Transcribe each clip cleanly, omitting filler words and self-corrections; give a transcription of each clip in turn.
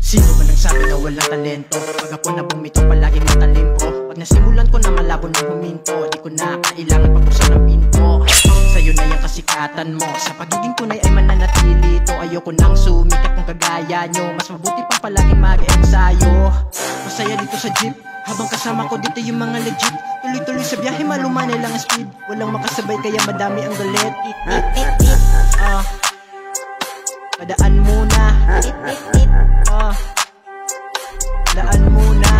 Sino ba nagsabi na walang talento? Pag ako na bumito palaging matalim bro. Pag nasimulan ko na malabo ng huminto, di ko na kailangan pagbusan ng pinto. Sa'yo na yung kasikatan mo, sa pagiging tunay ay mananatili to. Ayoko nang sumikat kung kagaya nyo, mas mabuti pang palaging mag-ensayo. Masaya dito sa jeep, habang kasama ko dito yung mga legit. Tuloy-tuloy sa biyahe, malumanay lang ang speed. Walang makasabay kaya madami ang galit. Padaan muna. Daan muna.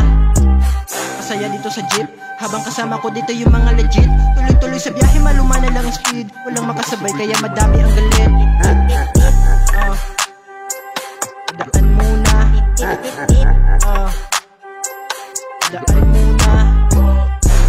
Masaya dito sa jeep, habang kasama ko dito yung mga legit. Tuloy-tuloy sa biyahe, malumanay lang ang speed. Walang makasabay kaya madami ang galit. Daan muna. Daan muna.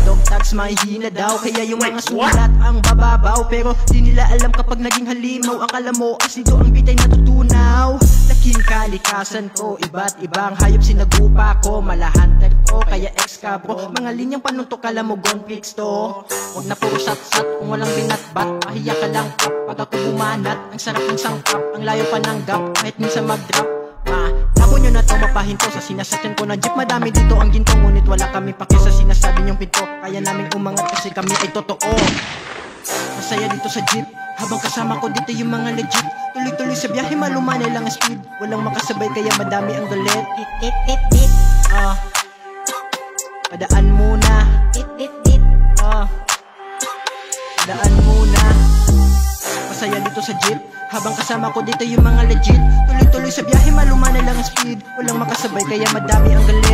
Dog tags mahihina daw, kaya yung mga sulat ang bababaw. Pero di nila alam kapag naging halimaw, akala mo asido ang bitay natutunaw. Laking kalikasan ko, iba't ibang hayop sinagupa ko. Malahantad ko, kaya ex ka bro. Mga linyang panuntok, kala mo gone fix to. Huwag na puro sat-sat kung walang binatbat. Pahiya ka lang up pag ako bumanat. Ang sarap ng sangkap, ang layo pa ng gap. Kahit minsan mag-drop, ako nyo na to mapahinto sa sinasakyan ko na jeep. Madami dito ang ginto, ngunit wala kami pake sa sinasabi nyong pinto. Kaya namin umangat kasi kami ay totoo. Masaya dito sa jeep, habang kasama ko dito yung mga legit. Tuloy-tuloy sa biyahe, malumanay lang ang speed. Walang makasabay kaya madami ang galit. Padaan muna. Padaan muna. Masaya dito sa jeep, habang kasama ko dito yung mga legit. Tuloy-tuloy sa biyahe, malumanay lang ang speed. Walang makasabay kaya madami ang galit.